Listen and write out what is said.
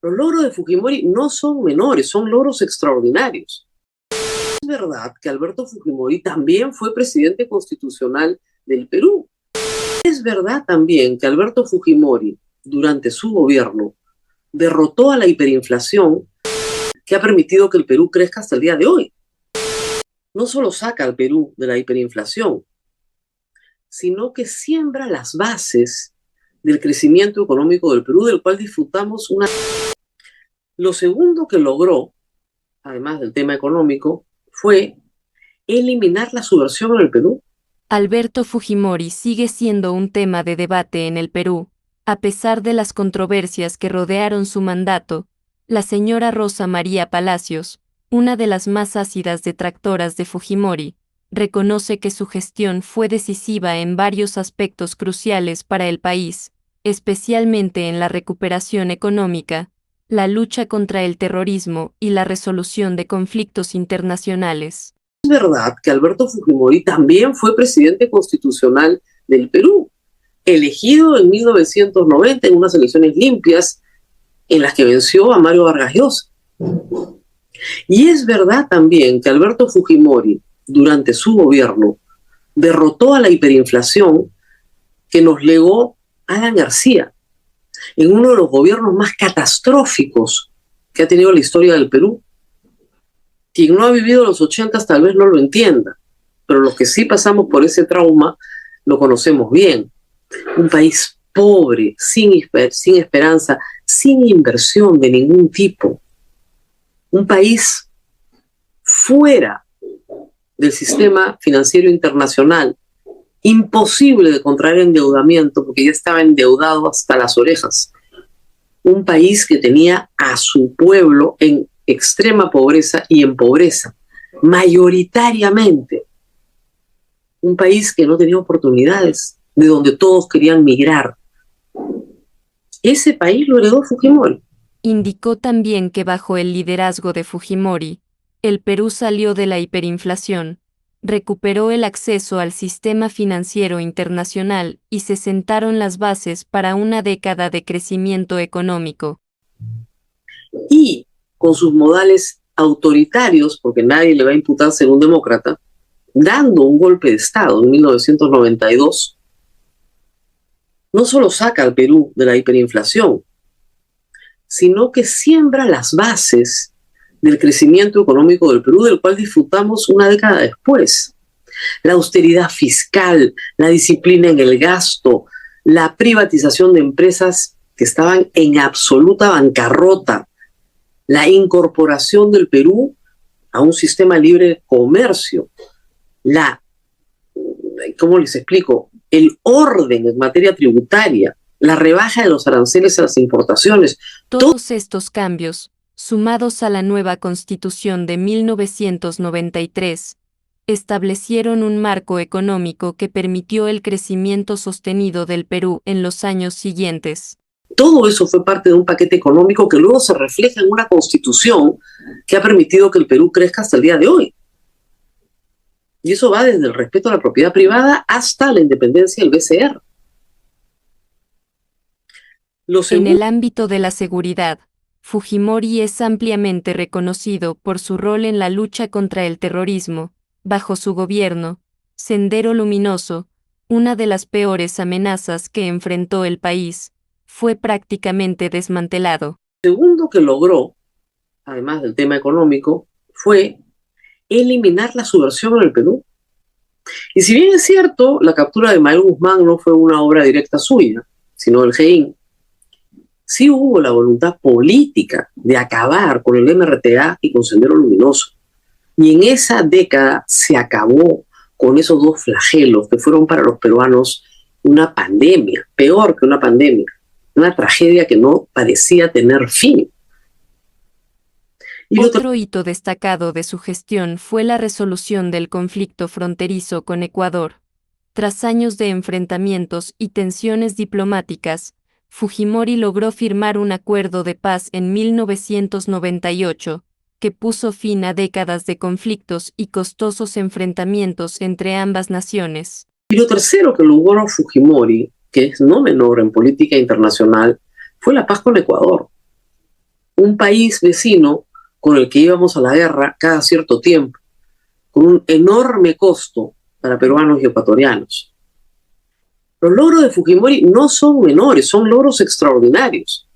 Los logros de Fujimori no son menores, son logros extraordinarios. Es verdad que Alberto Fujimori también fue presidente constitucional del Perú. Es verdad también que Alberto Fujimori, durante su gobierno, derrotó a la hiperinflación que ha permitido que el Perú crezca hasta el día de hoy. No solo saca al Perú de la hiperinflación, sino que siembra las bases del crecimiento económico del Perú, del cual disfrutamos una... Lo segundo que logró, además del tema económico, fue eliminar la subversión en el Perú. Alberto Fujimori sigue siendo un tema de debate en el Perú, a pesar de las controversias que rodearon su mandato. La señora Rosa María Palacios, una de las más ácidas detractoras de Fujimori, reconoce que su gestión fue decisiva en varios aspectos cruciales para el país, especialmente en la recuperación económica, la lucha contra el terrorismo y la resolución de conflictos internacionales. Es verdad que Alberto Fujimori también fue presidente constitucional del Perú, elegido en 1990 en unas elecciones limpias en las que venció a Mario Vargas Llosa. Y es verdad también que Alberto Fujimori, durante su gobierno, derrotó a la hiperinflación que nos legó Alan García en uno de los gobiernos más catastróficos que ha tenido la historia del Perú. Quien no ha vivido los 80 tal vez no lo entienda, pero los que sí pasamos por ese trauma lo conocemos bien. Un país pobre, sin esperanza, sin inversión de ningún tipo. Un país fuera del sistema financiero internacional, imposible de contraer endeudamiento porque ya estaba endeudado hasta las orejas. Un país que tenía a su pueblo en extrema pobreza y en pobreza, mayoritariamente. Un país que no tenía oportunidades, de donde todos querían migrar. Ese país lo heredó Fujimori. Indicó también que bajo el liderazgo de Fujimori, el Perú salió de la hiperinflación, recuperó el acceso al sistema financiero internacional y se sentaron las bases para una década de crecimiento económico. Y con sus modales autoritarios, porque nadie le va a imputar ser un demócrata, dando un golpe de Estado en 1992, no solo saca al Perú de la hiperinflación, sino que siembra las bases del crecimiento económico del Perú, del cual disfrutamos una década después. La austeridad fiscal, la disciplina en el gasto, la privatización de empresas que estaban en absoluta bancarrota, la incorporación del Perú a un sistema libre de comercio, ¿cómo les explico? El orden en materia tributaria, la rebaja de los aranceles a las importaciones. Todos estos cambios, sumados a la nueva Constitución de 1993, establecieron un marco económico que permitió el crecimiento sostenido del Perú en los años siguientes. Todo eso fue parte de un paquete económico que luego se refleja en una constitución que ha permitido que el Perú crezca hasta el día de hoy. Y eso va desde el respeto a la propiedad privada hasta la independencia del BCR. En el ámbito de la seguridad, Fujimori es ampliamente reconocido por su rol en la lucha contra el terrorismo. Bajo su gobierno, Sendero Luminoso, una de las peores amenazas que enfrentó el país, fue prácticamente desmantelado. Lo segundo que logró, además del tema económico, fue eliminar la subversión en el Perú. Y si bien es cierto, la captura de Mael Guzmán no fue una obra directa suya, sino del GEIN, sí hubo la voluntad política de acabar con el MRTA y con Sendero Luminoso. Y en esa década se acabó con esos dos flagelos que fueron para los peruanos una pandemia, peor que una pandemia, una tragedia que no parecía tener fin. Otro hito destacado de su gestión fue la resolución del conflicto fronterizo con Ecuador. Tras años de enfrentamientos y tensiones diplomáticas, Fujimori logró firmar un acuerdo de paz en 1998, que puso fin a décadas de conflictos y costosos enfrentamientos entre ambas naciones. Y lo tercero que logró Fujimori, que es no menor en política internacional, fue la paz con Ecuador. un país vecino con el que íbamos a la guerra cada cierto tiempo, con un enorme costo para peruanos y ecuatorianos. Los logros de Fujimori no son menores, son logros extraordinarios.